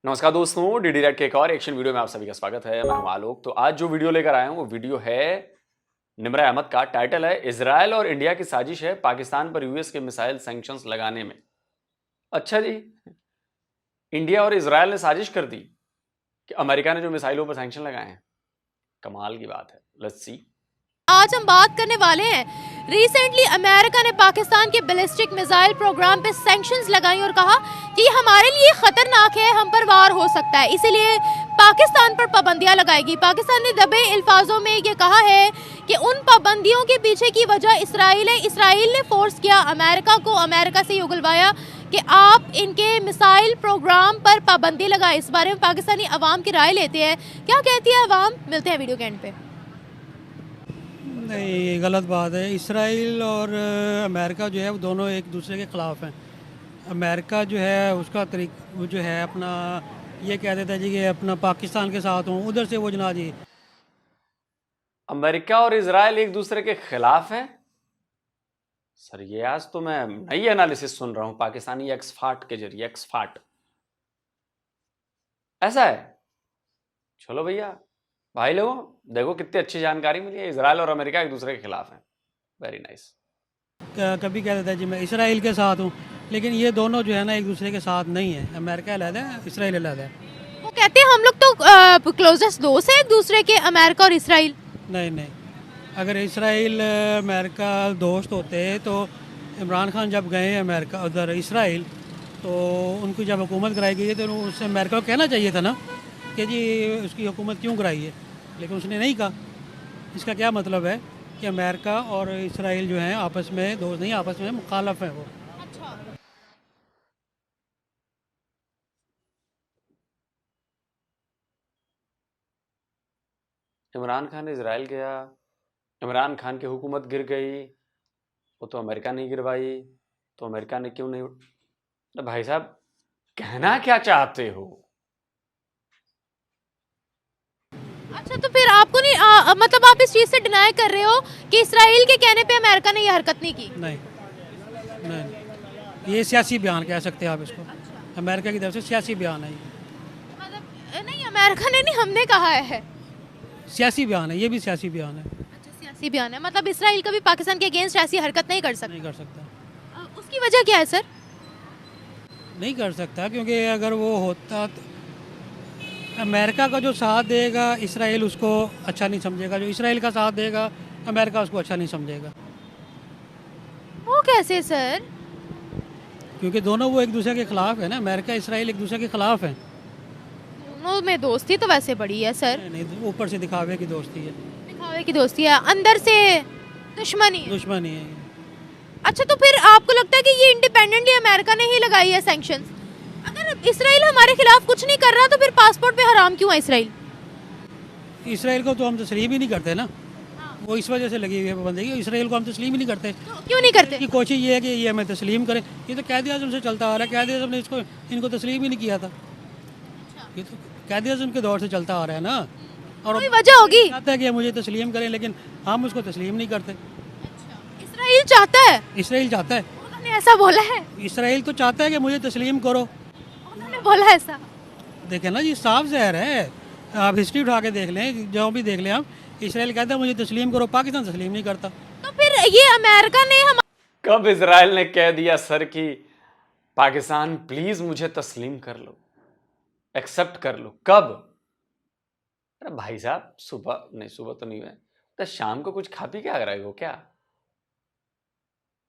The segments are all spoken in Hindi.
नमस्कार दोस्तों, डीडी रेड के एक और एक्शन वीडियो में आप सभी का स्वागत है। मैं हूं आलोक। तो आज जो वीडियो लेकर आया हूं वो वीडियो है निम्रा अहमद का। टाइटल है इजराइल और इंडिया की साजिश है पाकिस्तान पर यूएस के मिसाइल सैंक्शंस लगाने में। अच्छा जी, इंडिया और इजराइल ने साजिश कर दी कि अमेरिका ने जो मिसाइलों पर सैंक्शन लगाए हैं। कमाल की बात है। Let's see. आज हम बात करने वाले हैं, रिसेंटली अमेरिका ने पाकिस्तान के बैलिस्टिक मिसाइल प्रोग्राम पे सैंक्शंस लगाई और कहा कि ये हमारे लिए खतरनाक है, हम पर वार हो सकता है, इसीलिए पाकिस्तान पर पाबंदियां लगाएगी। पाकिस्तान ने दबे अल्फाजों में ये कहा है कि उन पाबंदियों के पीछे की वजह इसराइल है। इसराइल ने फोर्स किया अमेरिका को, अमेरिका से ये उगलवाया कि आप इनके मिसाइल प्रोग्राम पर पाबंदी लगाए। इस बारे में पाकिस्तानी अवाम की राय लेते हैं, क्या कहती है अवाम, मिलते हैं वीडियो के एंड पे। नहीं, ये गलत बात है। इसराइल और अमेरिका जो है वो दोनों एक दूसरे के ख़िलाफ़ हैं। अमेरिका जो है उसका वो जो है अपना ये कह देता है जी कि अपना पाकिस्तान के साथ हूँ, उधर से वो जना जी। अमेरिका और इजराइल एक दूसरे के खिलाफ हैं। सर ये आज तो मैं नई एनालिसिस सुन रहा हूं पाकिस्तानी एक्सफाट के जरिए। एक्सफाट ऐसा है। चलो भैया, भाई लोगों देखो कितनी अच्छी जानकारी मिली है। इजराइल और अमेरिका एक दूसरे के खिलाफ हैं। Very nice. कभी कह देता है जी मैं इसराइल के साथ हूँ, लेकिन ये दोनों जो है ना एक दूसरे के साथ नहीं है। अमेरिका अलग है, इसराइल अलग है। वो कहते हैं हम लोग तो क्लोजेस्ट दोस्त हैं एक दूसरे के, अमेरिका और इसराइल। नहीं नहीं, अगर इसराइल अमेरिका दोस्त होते तो इमरान खान जब गए अमेरिका उधर इसराइल, तो उनको जब हुकूमत कराई गई है तो उससे अमेरिका को कहना चाहिए था ना कि जी उसकी हुकूमत क्यों कराई है, लेकिन उसने नहीं कहा। इसका क्या मतलब है कि अमेरिका और इसराइल जो हैं आपस में दोस्त नहीं, आपस में मुखालफ हैं वो। इमरान खान इजराइल गया, इमरान खान की हुकूमत गिर गई, वो तो अमेरिका नहीं गिरवाई, तो अमेरिका ने क्यों नहीं। तो भाई साहब कहना क्या चाहते हो? अच्छा, तो फिर आपको नहीं मतलब आप इस चीज़ से डिनाई कर रहे हो कि इसराइल के कहने पे अमेरिका ने ये हरकत नहीं की? नहीं नहीं, ये सियासी बयान कह सकते हैं आप इसको। अमेरिका की तरफ से सियासी बयान है ये। मतलब नहीं, अमेरिका ने नहीं, हमने कहा है। सियासी बयान है, ये भी सियासी बयान है। अच्छा, सियासी बयान है। मतलब इसराइल कभी पाकिस्तान के अगेंस्ट ऐसी हरकत नहीं कर सकता? नहीं कर सकता। उसकी वजह क्या है सर? नहीं कर सकता क्योंकि अगर वो होता तो अमेरिका का जो साथ देगा इसराइल उसको अच्छा नहीं समझेगा, जो इसराइल का साथ देगा अमेरिका उसको अच्छा नहीं समझेगा। वो कैसे सर? क्योंकि दोनों वो एक दूसरे के खिलाफ है ना। अमेरिका इसराइल एक दूसरे के खिलाफ है। दोनों में दोस्ती तो वैसे बड़ी है सर। नहीं, ऊपर से दिखावे की दोस्ती है, दिखावे की दोस्ती है, अंदर से दुश्मनी है। दुश्मनी है। अच्छा, तो फिर आपको लगता है कि ये इंडिपेंडेंटली अमेरिका ने ही लगाई है सैंक्शंस? अगर इसराइल हमारे खिलाफ कुछ नहीं कर रहा तो फिर पासपोर्ट पे हराम क्यों है इसराइल? इसराइल को तो हम तस्लीम ही नहीं करते ना। वो इस वजह से लगी हुई है पाबंदी। इसराइल को हम तस्लीम ही नहीं करते। तो क्यों नहीं करते? की कोशिश ये है कि ये हमें तस्लीम करें। ये तो कैद आज़म से चलता आ रहा है। कैद आज़म ने इनको तस्लीम ही नहीं किया था। ये तो कैद आज़म के दौर से चलता आ रहा है ना। और कोई वजह होगी। चाहता है कि मुझे तस्लीम करें, लेकिन हम उसको तस्लीम नहीं करते। इसराइल चाहता है, इसराइल चाहता है, उन्होंने ऐसा बोला है, इसराइल तो चाहता है कि मुझे तस्लीम करो। उन्होंने बोला ऐसा। देखें ना जी, साफ ज़हर है। आप हिस्ट्री उठा के देख लें, जो भी देख लें आप, इसराइल कहता है मुझे तस्लीम करो, पाकिस्तान तस्लीम नहीं करता। तो फिर ये अमेरिका ने हम कब इजराइल ने कह दिया सर कि पाकिस्तान प्लीज मुझे तस्लीम कर लो, एक्सेप्ट कर लो? कब? अरे भाई साहब, सुबह नहीं, सुबह तो नहीं हुआ तो शाम को कुछ खा पी के आ रहे हो क्या?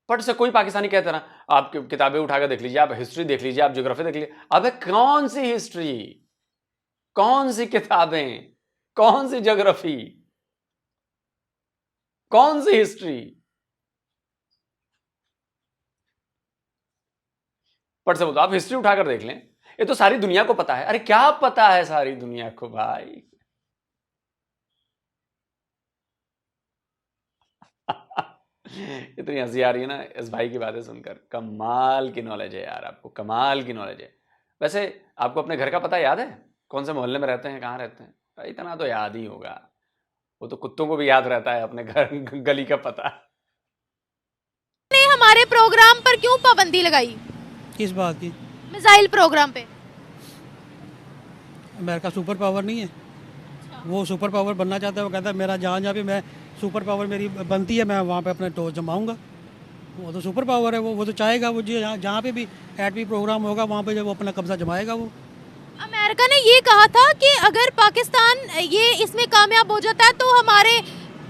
पट से कोई पाकिस्तानी कहता ना, आप किताबें उठाकर देख लीजिए, आप हिस्ट्री देख लीजिए, आप ज्योग्राफी देख लीजिए। अबे कौन सी हिस्ट्री, कौन सी किताबें, कौन सी ज्योग्राफी, कौन सी हिस्ट्री? पट से बोलते आप हिस्ट्री उठाकर देख लें, ये तो सारी दुनिया को पता है। अरे क्या पता है सारी दुनिया को भाई? इतनी हंसी आ रही है ना इस भाई की बातें सुनकर। कमाल की नॉलेज है यार, आपको कमाल की नॉलेज है। वैसे आपको अपने घर का पता याद है? कौन से मोहल्ले में रहते हैं, कहाँ रहते हैं? इतना तो याद ही होगा। वो तो कुत्तों को भी याद रहता है अपने घर गली का पता। ने हमारे प्रोग्राम पर क्यों पाबंदी लगाई? किस बात की? मिसाइल प्रोग्राम पे। अमेरिका सुपर पावर नहीं है। वो सुपर पावर बनना चाहता है, वो कहता है मेरा जहाँ जहाँ पे मैं सुपर पावर मेरी बनती है मैं वहाँ पे अपना टोच जमाऊँगा। वो तो सुपर पावर है, वो तो चाहेगा, वो जो जहाँ पे भी एटमी प्रोग्राम होगा वहाँ पे जब वो अपना कब्जा जमाएगा वो। अमेरिका ने ये कहा था कि अगर पाकिस्तान ये इसमें कामयाब हो जाता है तो हमारे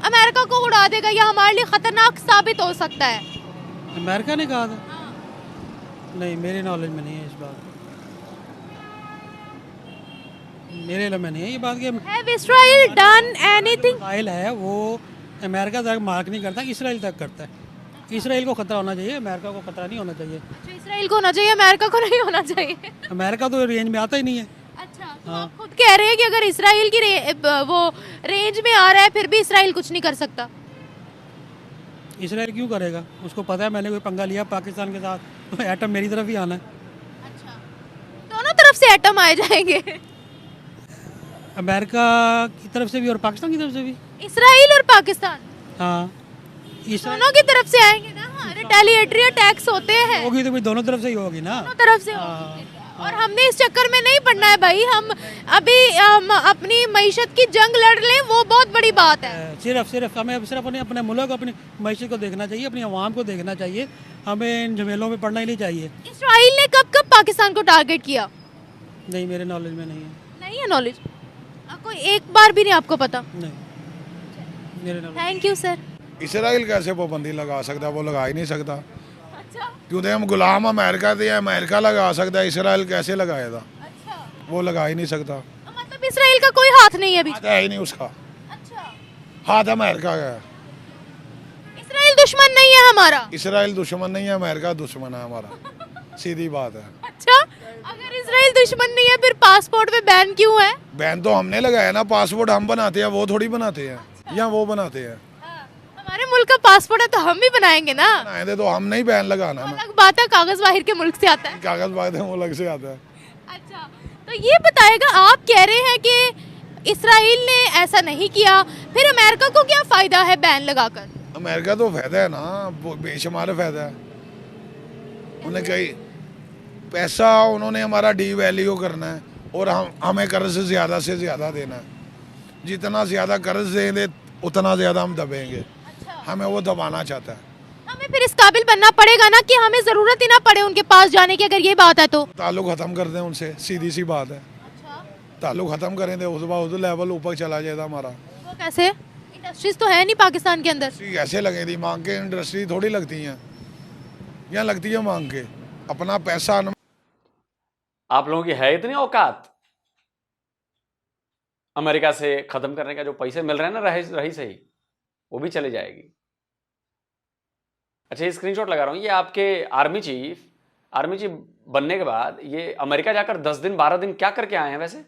अमेरिका को उड़ा देगा या हमारे लिए खतरनाक साबित हो सकता है। अमेरिका ने कहा था? नहीं, मेरे नॉलेज में नहीं है इस बात, मेरे इल्म में नहीं है ये बात कि Have Israel done anything? Israel है वो अमेरिका तक मार्क नहीं करता, इसराइल तक करता है। इसराइल को खतरा होना चाहिए, अमेरिका को खतरा नहीं होना चाहिए। अच्छा, इसराइल को होना चाहिए, अमेरिका को नहीं होना चाहिए। अमेरिका तो रेंज में आता ही नहीं है। अच्छा, तो आप खुद कह रहे हैं कि अगर इसराइल की वो रेंज में आ रहा है फिर भी इसराइल कुछ नहीं कर सकता। इसराइल क्यों करेगा? उसको पता है मैंने कोई पंगा लिया पाकिस्तान के साथ तो एटम मेरी तरफ ही आना है। अच्छा, दोनों तरफ से एटम आए जाएंगे, अमेरिका की तरफ से भी और पाकिस्तान की तरफ से भी। इसराइल और पाकिस्तान हाँ, इसराइल दोनों की तरफ से आएंगे ना। हाँ, रिटेलिएटरी अटैक्स होते हैं, होगी तो भी दोनों तरफ से ही होगी ना। दोनों तरफ से होंगे। और हमने इस चक्कर में नहीं पड़ना है भाई, हम अभी अपनी मईशत की जंग लड़ लें वो बहुत बड़ी बात है। सिर्फ हमें सिर्फ अपने मुल्क, अपनी मईशत को देखना चाहिए, अपनी आवाम को देखना चाहिए, हमें इन झमेलों में पड़ना ही नहीं चाहिए। इसराइल ने कब कब पाकिस्तान को टारगेट किया? नहीं, मेरे नॉलेज में नहीं है। नहीं है नॉलेज आपको? एक बार भी नहीं आपको पता? नहीं, मेरे knowledge. Thank you sir. Israel कैसे पाबंदी लगा सकता है? वो लगा ही नहीं सकता, अच्छा क्योंकि हम गुलाम अमेरिका थे। अमेरिका लगा सकता है, इसराइल कैसे लगाया था? अच्छा, वो लगा ही नहीं सकता। मतलब इसराइल का कोई हाथ नहीं है अभी? हाथ है ही नहीं उसका, अच्छा, हाथ अमेरिका का है। इसराइल दुश्मन नहीं है हमारा? इसराइल दुश्मन नहीं है, अमेरिका दुश्मन है हमारा, सीधी बात है। अच्छा, अगर इसराइल दुश्मन नहीं है फिर पासपोर्ट पे बैन क्यों है? बैन तो हमने लगाया ना, पासपोर्ट हम बनाते हैं, वो थोड़ी बनाते हैं, या वो बनाते हैं। हमारे मुल्क का पासपोर्ट है तो हम भी बनाएंगे ना। बनाए थे तो हम नहीं बैन लगाना ना, अलग बात है, कागज बाहर के मुल्क से आता है। कागज बात है वो अलग से आता है। अच्छा, तो ये बताएगा, आप कह रहे हैं कि इसराइल ने ऐसा नहीं किया, फिर अमेरिका को क्या फायदा है बैन लगाकर? अमेरिका तो फायदा है ना, वो बेशुमार फायदा है। उन्हें कहीं पैसा उन्होंने हमारा डी वैल्यू करना है और हमें कर्ज से ज़्यादा देना है। जितना ज़्यादा कर्ज देंगे उतना ज़्यादा हम दबेंगे। हमें वो दबाना चाहता है। हमें फिर इस काबिल बनना पड़ेगा ना कि हमें जरूरत ही ना पड़े उनके पास जाने की, अगर ये बात है तो। ताल्लुक ख़त्म कर दें उनसे, सीधी सी बात है। ताल्लुक ख़त्म करेंगे उस बाद उस लेवल ऊपर चला जाएगा हमारा। वो कैसे? इंडस्ट्रीज तो है नहीं पाकिस्तान के अंदर। कैसे लगेगी? मांग के इंडस्ट्री थोड़ी लगती हैं, यहाँ लगती है मांग के। अपना पैसा आप लोगों की है इतनी औकात अमेरिका से खत्म करने का? जो पैसे मिल रहे हैं ना रही से ही, वो भी चले जाएगी। अच्छा, ये स्क्रीनशॉट लगा रहा हूं, ये आपके आर्मी चीफ बनने के बाद ये अमेरिका जाकर 10 दिन 12 दिन क्या करके आए हैं? वैसे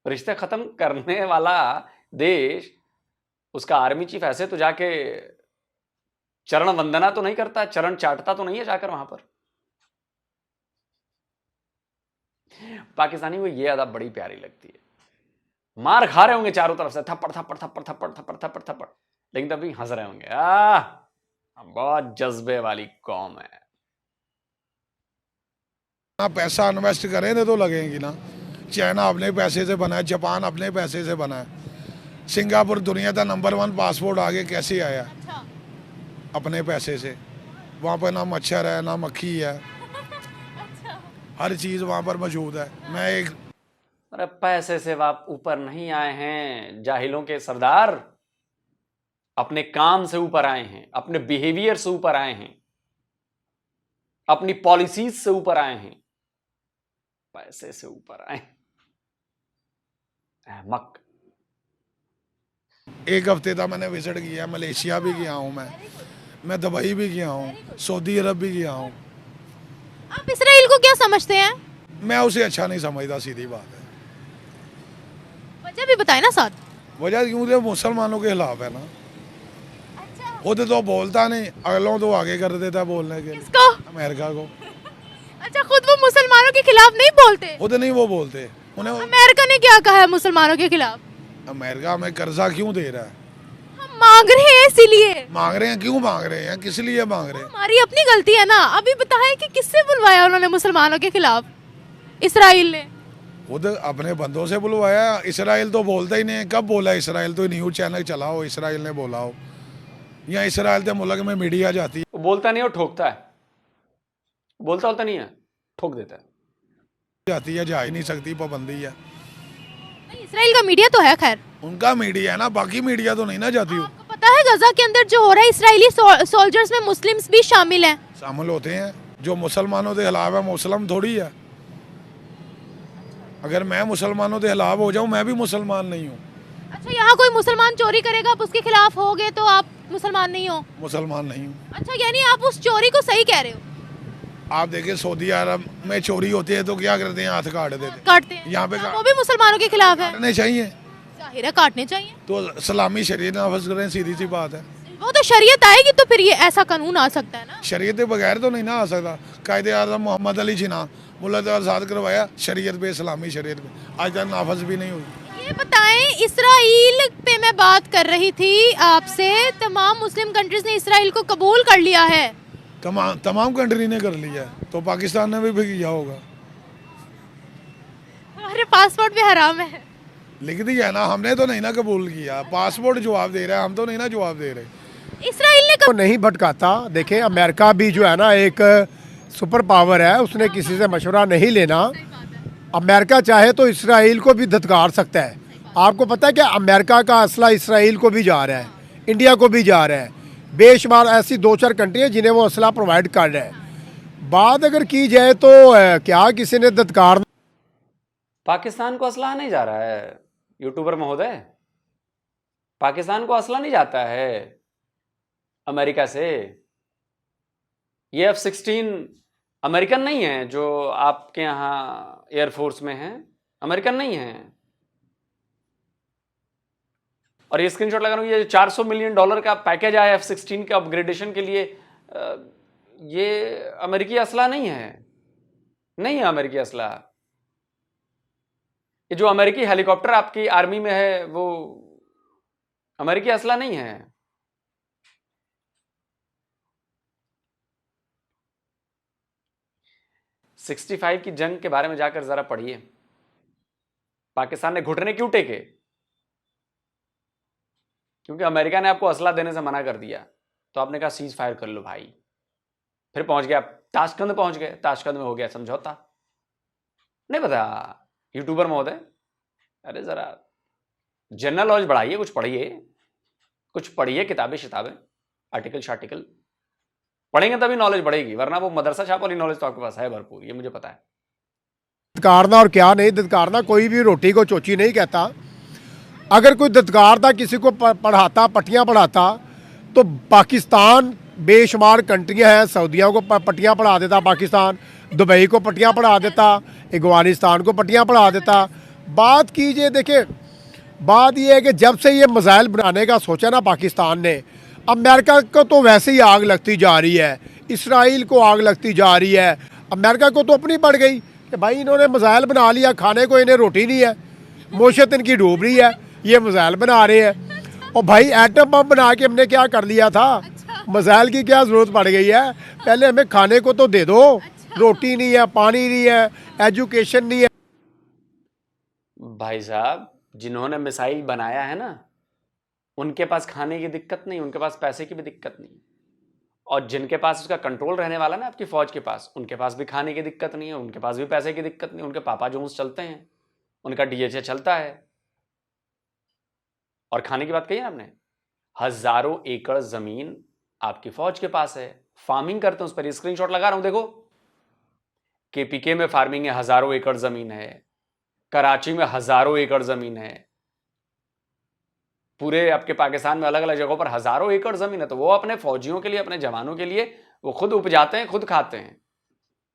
रिश्ते खत्म करने वाला देश, उसका आर्मी चीफ ऐसे तो जाके चरण वंदना तो नहीं करता, चरण चाटता तो नहीं है जाकर वहां पर। पाकिस्तानी को ये अदा बड़ी प्यारी लगती है। मार खा रहे होंगे चारों तरफ से, थप्पड़ थप्पड़ थप्पड़ थप्पड़ थप्पड़ थप्पड़ थप्पड़, लेकिन तभी हंस रहे होंगे। बहुत जज्बे वाली कौम है। पैसा इन्वेस्ट करेंगे तो लगेंगी ना। चाइना अपने पैसे से बना है, जापान अपने पैसे से बना है, सिंगापुर दुनिया का नंबर 1 पासपोर्ट आगे कैसे आया? अच्छा, अपने पैसे से। वहाँ पर ना मच्छर है ना मक्खी है, हर चीज़ वहाँ पर मौजूद है। मैं एक अरे पैसे से आप ऊपर नहीं आए हैं जाहिलों के सरदार, अपने काम से ऊपर आए हैं, अपने बिहेवियर से ऊपर आए हैं, अपनी पॉलिसीज से ऊपर आए हैं, पैसे से ऊपर आए। अहमक। एक हफ्ते का मैंने विजिट किया, मलेशिया भी गया हूँ, मैं दुबई भी गया हूँ, सऊदी अरब भी गया हूँ। आप इसराइल को क्या समझते हैं? मैं उसे अच्छा नहीं समझता, सीधी बात है। वजह भी बताए ना साथ। वजह क्यों? तो मुसलमानों के खिलाफ है ना। खुद तो बोलता नहीं, अगलों तो आगे कर देता बोलने के। किसको? अमेरिका को। अच्छा, खुद वो मुसलमानों के खिलाफ नहीं बोलते? खुद नहीं वो बोलते। उन्हें अमेरिका ने क्या कहा है मुसलमानों के खिलाफ? अमेरिका में कर्जा क्यों दे रहा है? हम मांग रहे हैं इसीलिए। मांग रहे हैं? क्यों मांग रहे हैं? किस लिए मांग रहे हैं? हमारी अपनी गलती है ना। अभी बताया कि किससे बुलवाया उन्होंने मुसलमानों के खिलाफ? इसराइल ने। खुद अपने बंदों से बुलवाया। इसराइल तो बोलता ही नहीं। कब बोला इसराइल? तो न्यूज़ चैनल चलाओ, इसराइल ने बोला हो, या इसराइल के मुल्क में मीडिया जाती है। वो बोलता नहीं, वो ठोकता है। बोलता नहीं है, ठोक देता है। जाती है, जा ही नहीं सकती, पाबंदी है। इसराइल का मीडिया तो है, खैर उनका मीडिया है ना, बाकी मीडिया तो नहीं ना जाती हो। आपको पता है गजा के अंदर जो हो रहा है, इसराइली सोल्जर्स में मुस्लिम्स भी शामिल हैं। शामिल होते हैं। जो मुसलमानों के खिलाफ है, मुस्लिम थोड़ी है। अगर मैं मुसलमानों के खिलाफ हो जाऊं, मैं भी मुसलमान नहीं हूँ। अच्छा, यहाँ कोई मुसलमान चोरी करेगा, आप उसके खिलाफ होगे तो आप मुसलमान नहीं हो? मुसलमान नहीं हूँ। अच्छा, यानी आप उस चोरी को सही कह रहे हो? आप देखिए सऊदी अरब में चोरी होती है तो क्या करते हैं? हाथ काट देते। काटते हैं। यहाँ पे वो भी मुसलमानों के खिलाफ है। काटने चाहिए, जाहिर है काटने चाहिए। तो सलामी शरीयत नाफज करें, सीधी सी बात है। वो तो शरीयत आएगी तो फिर ये ऐसा कानून आ सकता है ना। शरीयत के बगैर तो नहीं ना आ सकता। कायदे आज़म मोहम्मद अली जिन्ना मुल्ला आज़ाद करवाया शरीयत पे, इस्लामी शरीयत पे, आज तक नाफज भी नहीं हुई। ये बताएं, इसराइल पे मैं बात कर रही थी आपसे, तमाम मुस्लिम कंट्रीज ने इसराइल को कबूल कर लिया है। तमाम कंट्री ने कर लिया है, तो पाकिस्तान ने भी किया होगा। हमारे पासपोर्ट भी हराम है। लिख दिया है ना, हमने तो नहीं ना कबूल किया। पासपोर्ट जवाब दे रहा है, हम तो नहीं ना जवाब दे रहे। इसराइल ने तो नहीं भटकाता। देखें, अमेरिका भी जो है ना एक सुपर पावर है, उसने किसी से मशवरा नहीं लेना। अमेरिका चाहे तो इसराइल को भी धत्कार सकता है। आपको पता है कि अमेरिका का असला इसराइल को भी जा रहा है, इंडिया को भी जा रहा है। बेशुमार ऐसी 2-4 कंट्री है जिन्हें वो असला प्रोवाइड कर रहा है। बात अगर की जाए तो क्या किसी ने धत्कार? पाकिस्तान को असला नहीं जा रहा है यूट्यूबर महोदय। पाकिस्तान को असला नहीं जाता है अमेरिका से। ये F-16 अमेरिकन नहीं है जो आपके यहाँ एयरफोर्स में है, अमेरिकन नहीं है। और ये स्क्रीनशॉट लगा रहा हूं, ये $400 मिलियन का पैकेज आया F-16 के अपग्रेडेशन के लिए, ये अमेरिकी असला नहीं है, नहीं है अमेरिकी असला। ये जो अमेरिकी हेलीकॉप्टर आपकी आर्मी में है वो अमेरिकी असला नहीं है। '65 की जंग के बारे में जाकर जरा पढ़िए। पाकिस्तान ने घुटने क्यों टेके? क्योंकि अमेरिका ने आपको असला देने से मना कर दिया, तो आपने कहा सीज फायर कर लो भाई। फिर पहुंच गया ताशकंद, पहुंच गए ताशकंद में हो गया समझौता। नहीं पता यूट्यूबर महोदय? अरे जरा जनरल नॉलेज बढ़ाइए, कुछ पढ़िए, किताबें शिताबें, आर्टिकल शार्टिकल पढ़ेंगे तभी नॉलेज बढ़ेगी, वरना वो मदरसा छाप वाली नॉलेज तो आपके पास है भरपूर, ये मुझे पता है। धत्कारना और क्या नहीं धत्कारना, कोई भी रोटी को चोची नहीं कहता। अगर कोई धत्कारता, किसी को पढ़ाता, पट्टियाँ पढ़ाता, तो पाकिस्तान बेशुमार कंट्रियाँ हैं, सऊदिया को पट्टियाँ पढ़ा देता पाकिस्तान, दुबई को पट्टियाँ पढ़ा देता, अफगानिस्तान को पट्टियाँ पढ़ा देता। बात कीजिए, देखिए बात यह है कि जब से ये मिसाइल बनाने का सोचा ना पाकिस्तान ने, अमेरिका को तो वैसे ही आग लगती जा रही है, इसराइल को आग लगती जा रही है। अमेरिका को तो अपनी पड़ गई कि भाई इन्होंने मिसाइल बना लिया, खाने को इन्हें रोटी नहीं है, मोशत इनकी डूब रही है, ये मिसाइल बना रहे हैं। और भाई एटम बम बना के हमने क्या कर लिया था? मिसाइल की क्या ज़रूरत पड़ गई है? पहले हमें खाने को तो दे दो। रोटी नहीं है, पानी नहीं है, एजुकेशन नहीं है। भाई साहब, जिन्होंने मिसाइल बनाया है ना, उनके पास खाने की दिक्कत नहीं, उनके पास पैसे की भी दिक्कत नहीं। और जिनके पास उसका कंट्रोल रहने वाला ना आपकी फौज के पास, उनके पास भी खाने की दिक्कत नहीं है, उनके पास भी पैसे की दिक्कत नहीं। उनके पापा जोन्स चलते हैं, उनका DHA चलता है। और खाने की बात कही ना आपने, हजारों एकड़ जमीन आपकी फौज के पास है, फार्मिंग करते हैं उस पर। स्क्रीनशॉट लगा रहा हूं, देखो KPK में फार्मिंग है, हजारों एकड़ जमीन है। कराची में हजारों एकड़ जमीन है। पूरे आपके पाकिस्तान में अलग अलग जगहों पर हजारों एकड़ जमीन है। तो वो अपने फौजियों के लिए, अपने जवानों के लिए वो खुद उपजाते हैं, खुद खाते हैं।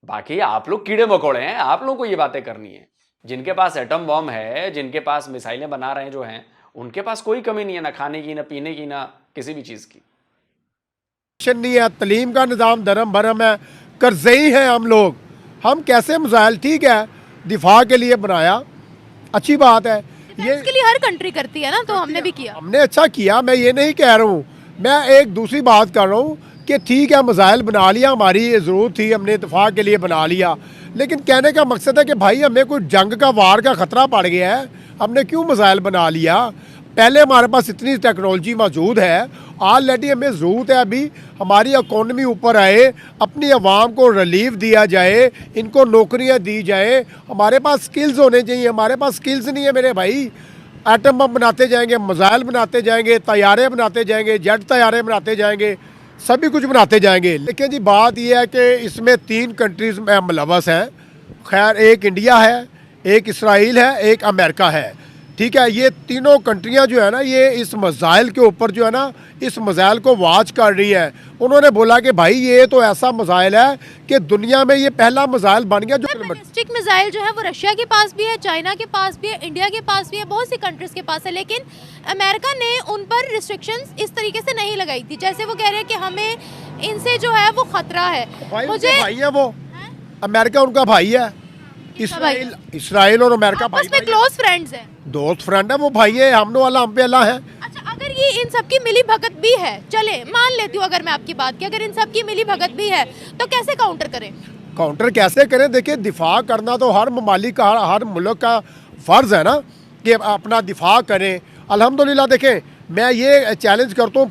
बाकी आप लोग कीड़े मकोड़े हैं, आप लोगों को ये बातें करनी है। जिनके पास एटम बम है, जिनके पास मिसाइलें बना रहे हैं जो हैं, उनके पास कोई कमी नहीं है, ना खाने की, ना पीने की, ना किसी भी चीज की। नहीं है, तलीम का निज़ाम धर्म भरम है, कर्ज़ई हैं हम लोग। हम कैसे मिसाइल, ठीक है दिफा के लिए बनाया, अच्छी बात है, ये इसके लिए हर कंट्री करती है ना, तो हमने भी किया, हमने अच्छा किया। मैं ये नहीं कह रहा हूँ, मैं एक दूसरी बात कर रहा हूँ कि ठीक है मिसाइल बना लिया, हमारी ये ज़रूरत थी, हमने इत्तेफाक के लिए बना लिया। लेकिन कहने का मकसद है कि भाई हमें कोई जंग का वार का ख़तरा पड़ गया है, हमने क्यों मिसाइल बना लिया? पहले हमारे पास इतनी टेक्नोलॉजी मौजूद है, ऑलरेडी हमें ज़रूरत है अभी हमारी इकॉनमी ऊपर आए, अपनी आवाम को रिलीफ दिया जाए, इनको नौकरियां दी जाए। हमारे पास स्किल्स होने चाहिए, हमारे पास स्किल्स नहीं है मेरे भाई। एटम बम बनाते जाएंगे, मिसाइल बनाते जाएंगे, तैयारे बनाते जाएंगे, जेट तैयारे बनाते जाएंगे, सभी कुछ बनाते जाएंगे। लेकिन जी बात यह है कि इसमें 3 कंट्रीज़ में मुलव्वस हैं। खैर, एक इंडिया है, एक इसराइल है, एक अमेरिका है, ठीक है। ये तीनों कंट्रियां जो है ना, ये इस मिसाइल के ऊपर जो है ना, इस मिसाइल को वॉच कर रही है। उन्होंने बोला कि भाई ये तो ऐसा मिसाइल है कि दुनिया में ये पहला मिसाइल बन गया जो बैलिस्टिक मिसाइल जो है वो रशिया के पास भी है, चाइना के पास भी है, इंडिया के पास भी है, बहुत सी कंट्रीज के पास है। लेकिन अमेरिका ने उन पर रिस्ट्रिक्शंस इस तरीके से नहीं लगाई थी, जैसे वो कह रहे हैं कि हमें इनसे जो है वो खतरा है। भाई मुझे भाई है वो, अमेरिका उनका भाई है। इसराइल और अमेरिका आपस में क्लोज फ्रेंड्स हैं, दोस्त फ्रेंड है, वो भाई है, हम वाला हम पे अल्लाह है। अच्छा, अगर ये इन सब की मिली भगत भी है, चले मान लेती हूँ अगर मैं आपकी बात की, अगर इन सब की मिली भगत भी है तो कैसे काउंटर करें? काउंटर कैसे करें? देखिए, दिफा करना तो हर ममालिक का, हर मुल्क का फ़र्ज़ है ना कि अपना दिफा करें। अल्हम्दुलिल्लाह देखें, मैं ये चैलेंज करता हूँ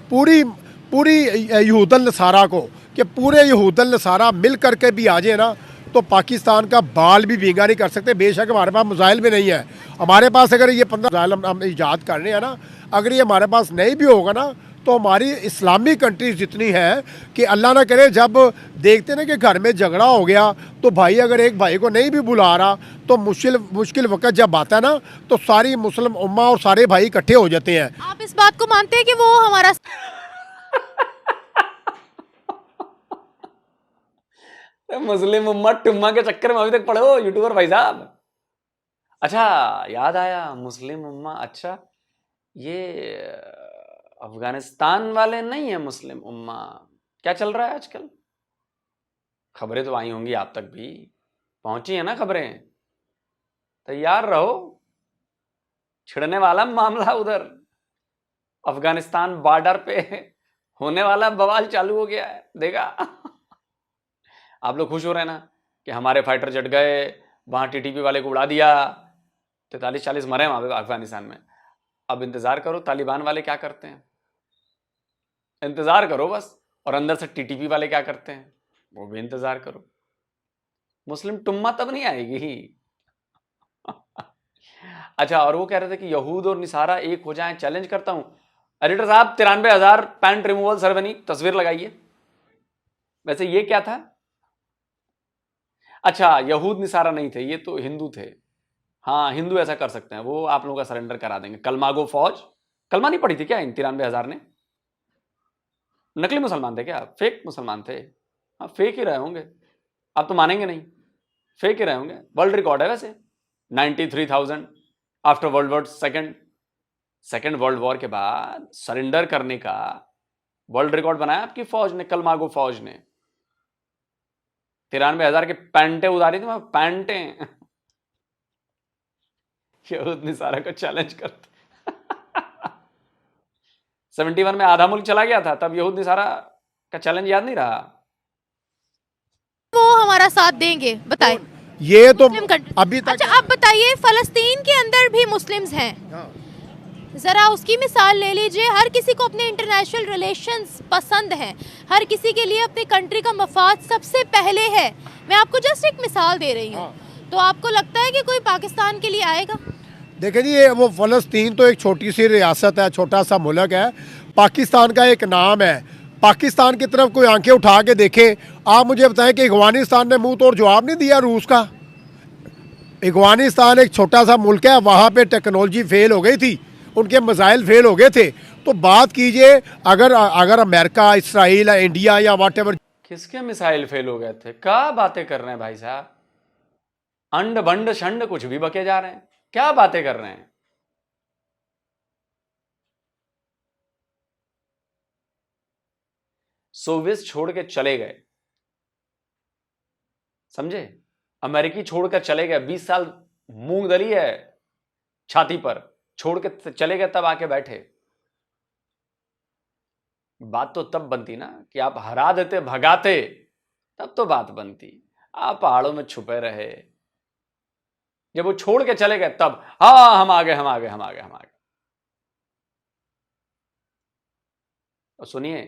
पूरी यहूदल नसारा को कि पूरे यहूदल नसारा मिल करके भी आ जाए ना, तो पाकिस्तान का बाल भी भींगा नहीं कर सकते। बेशक हमारे पास मिसाइल भी नहीं है, हमारे पास अगर ये 15 मिसाइल हम ईजाद कर रहे हैं ना, अगर ये हमारे पास नहीं भी होगा ना, तो हमारी इस्लामी कंट्रीज जितनी है कि अल्लाह ना करे, जब देखते ना कि घर में झगड़ा हो गया तो भाई अगर एक भाई को नहीं भी बुला रहा, तो मुश्किल वक्त जब आता है ना, तो सारी मुस्लिम उम्मा और सारे भाई इकट्ठे हो जाते हैं। आप इस बात को मानते हैं कि वो हमारा मुस्लिम उम्मा टुम्मा के चक्कर में अभी तक पड़े हो यूट्यूबर भाई साहब? अच्छा, याद आया, मुस्लिम उम्मा, अच्छा ये अफगानिस्तान वाले नहीं है मुस्लिम उम्मा? क्या चल रहा है आजकल? खबरें तो आई होंगी आप तक भी, पहुंची है ना खबरें? तैयार रहो, छिड़ने वाला मामला उधर अफगानिस्तान बॉर्डर पे होने वाला बवाल चालू हो गया है, देखा? आप लोग खुश हो रहे हैं ना कि हमारे फाइटर जट गए, वहां टीटीपी वाले को उड़ा दिया, 43-40 मरे वहां पे अफगानिस्तान में। अब इंतजार करो तालिबान वाले क्या करते हैं, इंतजार करो बस। और अंदर से टीटीपी वाले क्या करते हैं, वो भी इंतजार करो। मुस्लिम टुम्मा तब नहीं आएगी। अच्छा, और वो कह रहे थे कि यहूद और निसारा एक हो जाएं, चैलेंज करता हूं। एडिटर साहब, 93,000 पैंट रिमूवल सेरेमनी, तस्वीर लगाइए। वैसे ये क्या था? अच्छा, यहूद निसारा नहीं थे, ये तो हिंदू थे। हाँ, हिंदू ऐसा कर सकते हैं, वो आप लोगों का सरेंडर करा देंगे। कलमागो फौज, कलमा नहीं पढ़ी थी क्या इन 93,000 ने? नकली मुसलमान थे क्या? फेक मुसलमान थे? हाँ, फेक ही रहे होंगे, आप तो मानेंगे नहीं, फेक ही रहे होंगे। वर्ल्ड रिकॉर्ड है वैसे 93,000 आफ्टर सेकेंड वर्ल्ड वॉर के बाद सरेंडर करने का वर्ल्ड रिकॉर्ड बनाया आपकी फौज ने, कलमागो फौज ने। 93,000 की पैंटें उतारी थी, पैंटें। यहूद निसारा को चैलेंज करते। 71 में आधा मुल्क चला गया था, तब यहूद निसारा का चैलेंज याद नहीं रहा? वो हमारा साथ देंगे, बताएं। ये तो अभी तक। अच्छा, आप बताइए, फलस्तीन के अंदर भी मुस्लिम्स हैं, जरा उसकी मिसाल ले लीजिए। हर किसी को अपने इंटरनेशनल रिलेशंस पसंद हैं, हर किसी के लिए अपनी कंट्री का मफाद सबसे पहले है। मैं आपको जस्ट एक मिसाल दे रही हूँ। तो आपको लगता है कि कोई पाकिस्तान के लिए आएगा? देखिए जी, ये वो फ़लस्तीन तो एक छोटी सी रियासत है, छोटा सा मुल्क है। पाकिस्तान का एक नाम है, पाकिस्तान की तरफ कोई आंखें उठा के देखे। आप मुझे बताएं कि अफगानिस्तान ने मुंह तोड़ जवाब नहीं दिया रूस का। अफगानिस्तान एक छोटा सा मुल्क है, वहाँ पे टेक्नोलॉजी फेल हो गई थी, उनके मिसाइल फेल हो गए थे। तो बात कीजिए, अगर अमेरिका, इसराइल, इंडिया या व्हाटएवर। किसके मिसाइल फेल हो गए थे? क्या बातें कर रहे हैं भाई साहब? अंड बंड शंड कुछ भी बके जा रहे हैं, क्या बातें कर रहे हैं? सोवियत छोड़ के चले गए, समझे? अमेरिकी छोड़कर चले गए, 20 साल मूंग दली है छाती पर, छोड़ के चले गए, तब आके बैठे। बात तो तब बनती ना कि आप हरा देते, भगाते, तब तो बात बनती। आप पहाड़ों में छुपे रहे, जब वो छोड़ के चले गए तब हाँ हम आ गए, हम आ गए, हम आ गए, हम आ गए। और सुनिए,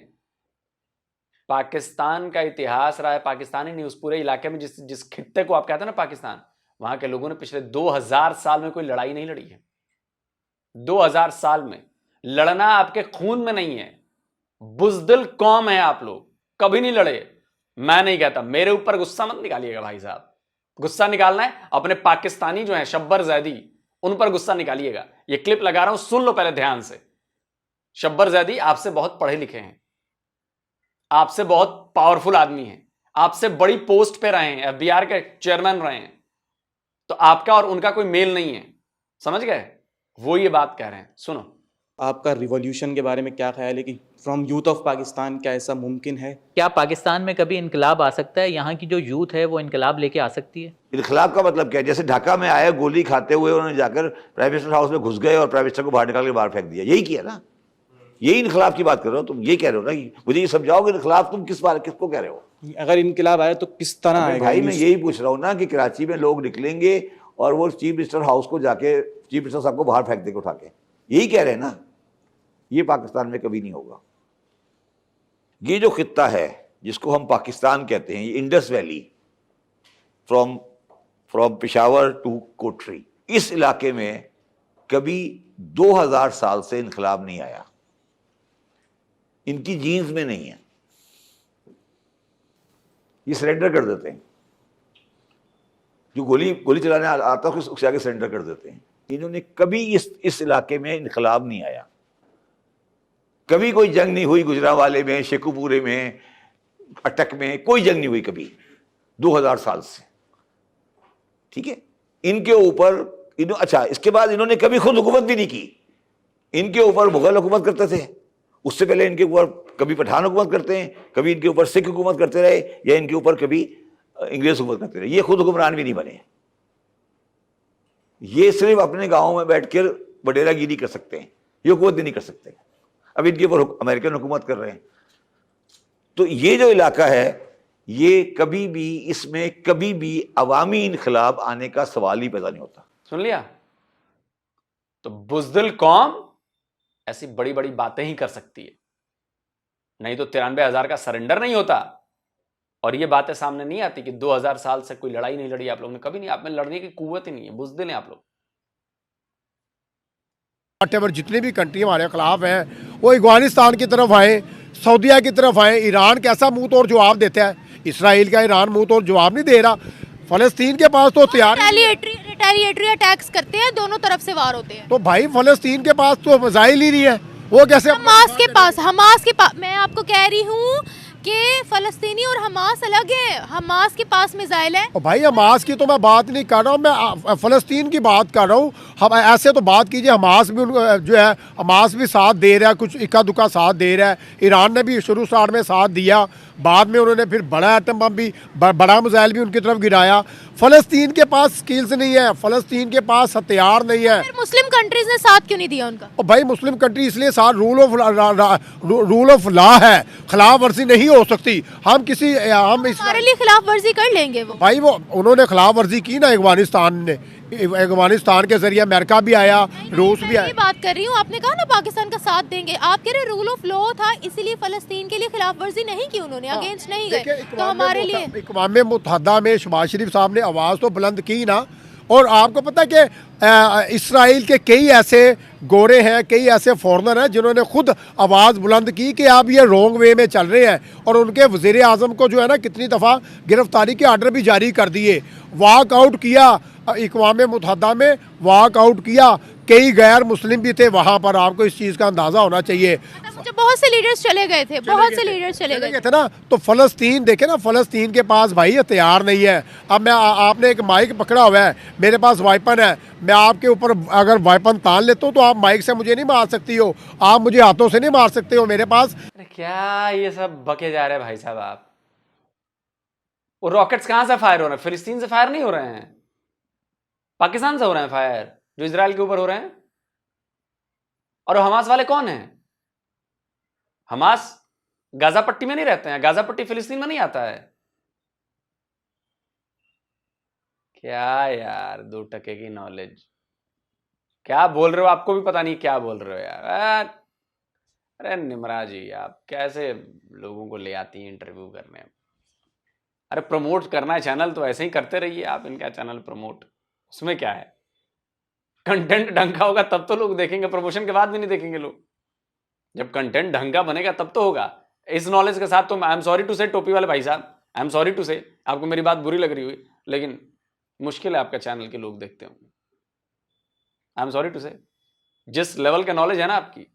पाकिस्तान का इतिहास रहा है, पाकिस्तानी नहीं, उस पूरे इलाके में जिस जिस खित्ते को आप कहते हैं ना पाकिस्तान, वहां के लोगों ने पिछले 2000 साल में कोई लड़ाई नहीं लड़ी है। 2000 साल में लड़ना आपके खून में नहीं है। बुज़दिल कौम है आप लोग, कभी नहीं लड़े। मैं नहीं कहता, मेरे ऊपर गुस्सा मत निकालिएगा भाई साहब। गुस्सा निकालना है अपने पाकिस्तानी जो है शब्बर जैदी, उन पर गुस्सा निकालिएगा। ये क्लिप लगा रहा हूं, सुन लो पहले ध्यान से। शब्बर जैदी आपसे बहुत पढ़े लिखे हैं, आपसे बहुत पावरफुल आदमी हैं, आपसे बड़ी पोस्ट पे रहे हैं, एफबीआर के चेयरमैन रहे हैं, तो आपका और उनका कोई मेल नहीं है, समझ गए? वो ये बात कह रहे हैं, सुनो। आपका रिवॉल्यूशन के बारे में क्या ख्याल है कि फ्रॉम यूथ ऑफ पाकिस्तान क्या ऐसा मुमकिन है? क्या पाकिस्तान में कभी इनकलाब आ सकता है? यहाँ की जो यूथ है वो इनकलाब लेके आ सकती है? इनकलाब का मतलब क्या है? जैसे ढाका में आए, गोली खाते हुए उन्होंने जाकर प्राइम मिनिस्टर हाउस में घुस गए और प्राइम मिनिस्टर को बाहर निकाल के बाहर फेंक दिया, यही किया ना? यही इनकलाब की बात कर रहे हो तुम, ये कह रहे हो ना कि मुझे ये समझाओगे इनकलाब तुम किसको कह रहे हो? अगर इनकलाब आए तो किस तरह आएगा? भाई मैं यही पूछ रहा हूँ ना कि कराची में लोग निकलेंगे और वो चीफ मिनिस्टर हाउस को जाके चीफ मिनिस्टर साहब को बाहर फेंक देंगे उठा के, यही कह रहे हैं ना? ये पाकिस्तान में कभी नहीं होगा। ये जो खित्ता है जिसको हम पाकिस्तान कहते हैं, ये Indus valley from Peshawar to Kotri, इस इलाके में कभी 2000 साल से इनकलाब नहीं आया, इनकी जीन्स में नहीं है। ये सरेंडर कर देते हैं, जो गोली चलाने आता है उसके आगे सरेंडर कर देते हैं। इन्होंने कभी इस इलाके में इनकलाब नहीं आया, कभी कोई जंग नहीं हुई गुजरांवाले में, शेखुपुरे में, अटक में, कोई जंग नहीं हुई कभी 2000 साल से, ठीक है? इनके ऊपर अच्छा, इसके बाद इन्होंने कभी खुद हुकूमत भी नहीं की। इनके ऊपर मुगल हुकूमत करते थे, उससे पहले इनके ऊपर कभी पठान हुकूमत करते हैं, कभी इनके ऊपर सिख हुकूमत करते रहे, या इनके ऊपर कभी अंग्रेज हुकूमत करते रहे। ये खुद हुक्मरान भी नहीं बने, ये सिर्फ अपने गाँव में बैठकर बडेरागिरी कर सकते हैं, ये हुकूमत भी नहीं कर सकते। अब इनके ऊपर अमेरिकन हुकूमत कर रहे हैं। तो ये जो इलाका है, ये कभी भी, इसमें कभी भी अवामी इनकलाब आने का सवाल ही पैदा नहीं होता। सुन लिया? तो बुज़दिल कौम ऐसी बड़ी बड़ी बातें ही कर सकती है, नहीं तो 93,000 का सरेंडर नहीं होता। और ये बातें सामने नहीं आती कि 2000 साल से कोई लड़ाई नहीं लड़ी आप लोगों ने, कभी नहीं। आप में लड़ने की कुव्वत ही नहीं है, बुज़दिल हैं आप लोग। जितनी भी कंट्री हमारे खिलाफ हैं वो अफगानिस्तान की तरफ आए, सऊदीया की तरफ आए। ईरान कैसा मुंह तोड़ जवाब देता है? इसराइल का ईरान मुंह तोड़ जवाब नहीं दे रहा। फलस्तीन के पास तो तैयार रिटेलिएटरी अटैक्स करते हैं, दोनों तरफ से वार होते हैं। तो भाई फलस्तीन के पास तो मिसाइल ही नहीं है, वो कैसे? हमास के पास मैं आपको कह रही हूँ कि फलस्तीनी और हमास अलग है। हमास के पास मिसाइल है। और भाई हमास की तो मैं बात नहीं कर रहा हूँ, मैं फलस्तीन की बात कर रहा हूँ। हम ऐसे तो बात कीजिए, हमास भी जो है हमास भी साथ दे रहा है, कुछ इक्का दुक्का साथ दे रहा है। ईरान ने भी शुरू स्टार्ट में साथ दिया, बाद में उन्होंने फिर बड़ा एटम बम भी, बड़ा मिसाइल भी उनकी तरफ गिराया। फलस्तीन के पास स्किल्स नहीं है, फलस्तीन के पास हथियार नहीं है। फिर मुस्लिम कंट्रीज ने साथ क्यों नहीं दिया उनका? और भाई मुस्लिम कंट्री इसलिए साथ रूल ऑफ लॉ है, खिलाफ वर्जी नहीं हो सकती। हम हमारे लिए खिलाफ वर्जी कर लेंगे वो। भाई वो उन्होंने खिलाफ वर्जी की ना अफगानिस्तान ने, अफगानिस्तान के जरिए अमेरिका भी आया, रूस भी आया। बात कर रही हूँ, आपने कहा ना पाकिस्तान का साथ देंगे, आप कह रहे रूल ऑफ लॉ था इसीलिए फलस्तीन के लिए खिलाफ वर्जी नहीं की उन्होंने, अगेंस्ट नहीं गए। तो हमारे लिए इक़वाम मुत्तहदा में शहबाज शरीफ साहब ने आवाज़ तो बुलंद की ना। और आपको पता है कि इसराइल के कई ऐसे गोरे हैं, कई ऐसे फॉरनर हैं जिन्होंने खुद आवाज़ बुलंद की कि आप ये रॉन्ग वे में चल रहे हैं, और उनके वज़ीर आज़म को जो है ना कितनी दफ़ा गिरफ्तारी के आर्डर भी जारी कर दिए। वॉक आउट किया, इक़वाम मुत्तहदा में वॉक आउट किया, कई गैर मुस्लिम भी थे वहाँ पर। आपको इस चीज़ का अंदाज़ा होना चाहिए। बहुत से लीडर्स चले गए थे, बहुत से लीडर्स चले गए थे ना। तो फलस्तीन देखे ना, फलस्तीन के पास भाई हथियार नहीं है। अब मैं आपने एक माइक पकड़ा हुआ है, मेरे पास वाइपन है, मैं आपके ऊपर अगर वाइपन तान लेता हूँ तो आप माइक से मुझे नहीं मार सकती हो, आप मुझे हाथों से नहीं मार सकते हो मेरे पास। अरे क्या ये सब बके जा रहे हैं भाई साहब आप? वो रॉकेट्स कहां से फायर हो रहे हैं? फिलिस्तीन से फायर नहीं हो रहे हैं, पाकिस्तान से हो रहे हैं फायर, जो इजराइल के ऊपर हो रहे हैं। और हमास वाले कौन हैं? हमास गाजा पट्टी में नहीं रहते हैं, गाजा पट्टी फिलिस्तीन में नहीं आता है। क्या यार, 2 टके की नॉलेज, क्या बोल रहे हो? आपको भी पता नहीं क्या बोल रहे हो यार। अरे निम्रा जी, आप कैसे लोगों को ले आती हैं इंटरव्यू करने? अरे प्रमोट करना है चैनल तो ऐसे ही करते रहिए आप, इनका चैनल प्रमोट, उसमें क्या है? कंटेंट ढंग का होगा तब तो लोग देखेंगे, प्रमोशन के बाद भी नहीं देखेंगे लोग। जब कंटेंट ढंग का बनेगा तब तो होगा। इस नॉलेज के साथ तो आई एम सॉरी टू से, टोपी वाले भाई साहब, आई एम सॉरी टू से, आपको मेरी बात बुरी लग रही हुई, लेकिन मुश्किल है आपका चैनल के लोग देखते होंगे। आई एम सॉरी टू से, जिस लेवल का नॉलेज है ना आपकी,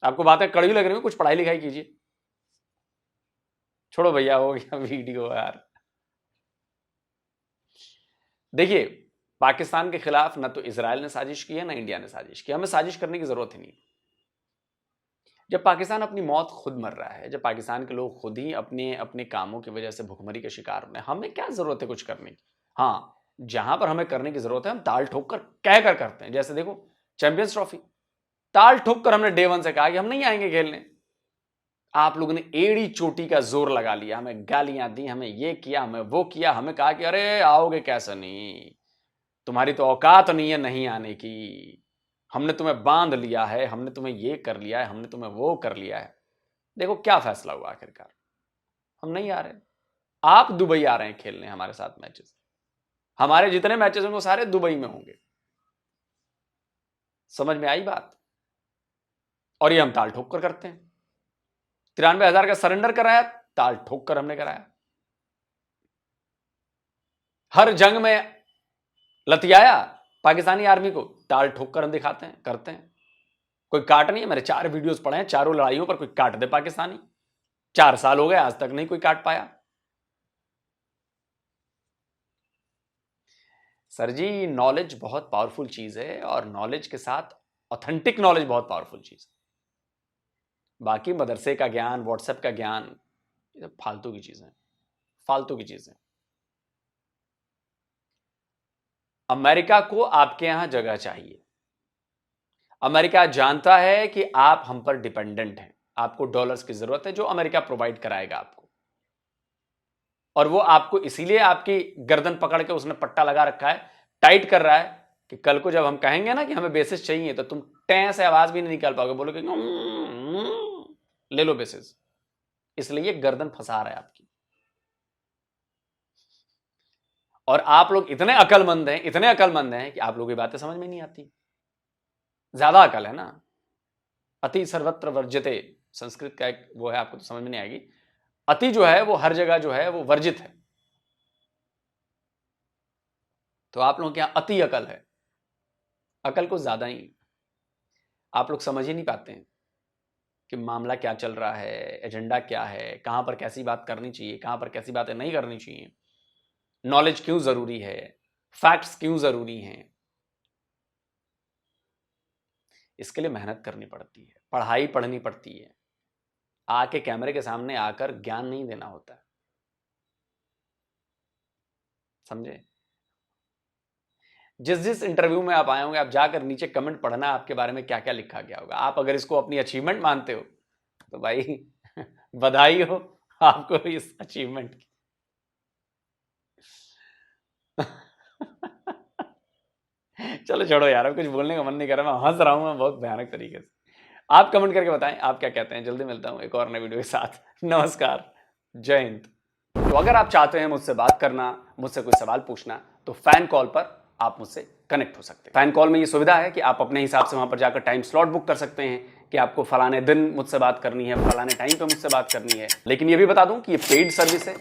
आपको बातें कड़वी लग रही हो, कुछ पढ़ाई लिखाई कीजिए। छोड़ो भैया, हो गया वीडियो यार। देखिए, पाकिस्तान के खिलाफ ना तो इजराइल ने साजिश की है ना इंडिया ने साजिश की, हमें साजिश करने की जरूरत ही नहीं। जब पाकिस्तान अपनी मौत खुद मर रहा है, जब पाकिस्तान के लोग खुद ही अपने अपने कामों की वजह से भुखमरी के शिकार होने, हमें क्या जरूरत है कुछ करने की? हाँ, जहां पर हमें करने की जरूरत है हम ताल ठोक कर कह कर करते हैं। जैसे देखो चैंपियंस ट्रॉफी, ताल ठोक कर हमने डे 1 से कहा कि हम नहीं आएंगे खेलने। आप लोगों ने एड़ी चोटी का जोर लगा लिया, हमें गालियां दी, हमें ये किया, हमें वो किया, हमें कहा कि अरे आओगे कैसे नहीं, तुम्हारी तो औकात नहीं है नहीं आने की, हमने तुम्हें बांध लिया है, हमने तुम्हें ये कर लिया है, हमने तुम्हें वो कर लिया है। देखो क्या फैसला हुआ आखिरकार, हम नहीं आ रहे। आप दुबई आ रहे हैं खेलने हमारे साथ मैचेस, हमारे जितने मैचेस होंगे वो सारे दुबई में होंगे। समझ में आई बात? और ये हम ताल ठोक कर करते हैं। 93,000 का सरेंडर कराया, ताल ठोक कर हमने कराया। हर जंग में लतियाया पाकिस्तानी आर्मी को, ताल ठोक कर हम दिखाते हैं, करते हैं। कोई काट नहीं है, मेरे 4 वीडियोस पड़े हैं, चारों लड़ाइयों पर कोई काट दे पाकिस्तानी। 4 साल हो गए आज तक नहीं कोई काट पाया। सर जी, नॉलेज बहुत पावरफुल चीज है, और नॉलेज के साथ ऑथेंटिक नॉलेज बहुत पावरफुल चीज है। बाकी मदरसे का ज्ञान, व्हाट्सएप का ज्ञान, ये सब फालतू की चीजें, फालतू की चीजें। अमेरिका को आपके यहां जगह चाहिए। अमेरिका जानता है कि आप हम पर डिपेंडेंट हैं, आपको डॉलर्स की जरूरत है जो अमेरिका प्रोवाइड कराएगा आपको, और वो आपको इसीलिए आपकी गर्दन पकड़ के उसने पट्टा लगा रखा है, टाइट कर रहा है कि कल को जब हम कहेंगे ना कि हमें बेसिस चाहिए तो तुम टें से आवाज भी नहीं निकाल पाओगे, बोलोगे ले लो बेसिस। इसलिए ये गर्दन फंसा रहा है आपकी। और आप लोग इतने अकलमंद हैं, इतने अकलमंद हैं कि आप लोगों की बातें समझ में नहीं आती। ज्यादा अकल है ना, अति सर्वत्र वर्ज्यते, संस्कृत का एक वो है, आपको तो समझ में नहीं आएगी। अति जो है वो हर जगह जो है वो वर्जित है, तो आप लोगों के यहां अति अकल है, अकल को ज्यादा ही। आप लोग समझ ही नहीं पाते हैं कि मामला क्या चल रहा है, एजेंडा क्या है, कहां पर कैसी बात करनी चाहिए, कहां पर कैसी बातें नहीं करनी चाहिए, नॉलेज क्यों जरूरी है, फैक्ट्स क्यों जरूरी हैं। इसके लिए मेहनत करनी पड़ती है, पढ़ाई पढ़नी पड़ती है। आके कैमरे के सामने आकर ज्ञान नहीं देना होता है, समझे? जिस जिस इंटरव्यू में आप आए होंगे, आप जाकर नीचे कमेंट पढ़ना आपके बारे में क्या क्या लिखा गया होगा। आप अगर इसको अपनी अचीवमेंट मानते हो तो भाई बधाई हो आपको इस अचीवमेंट की। चलो छोड़ो यार, अब कुछ बोलने का मन नहीं कर रहा, मैं हंस रहा हूं मैं बहुत भयानक तरीके से। आप कमेंट करके बताएं आप क्या कहते हैं। जल्दी मिलता हूं एक और नए वीडियो के साथ। नमस्कार, जय हिंद। तो अगर आप चाहते हैं मुझसे बात करना, मुझसे कोई सवाल पूछना, तो फैन कॉल पर आप मुझसे कनेक्ट हो सकते हैं। फैन कॉल में ये सुविधा है कि आप अपने हिसाब से वहां पर जाकर टाइम स्लॉट बुक कर सकते हैं कि आपको फलाने दिन मुझसे बात करनी है, फलाने टाइम पे मुझसे बात करनी है। लेकिन ये भी बता दूं कि ये पेड सर्विस है,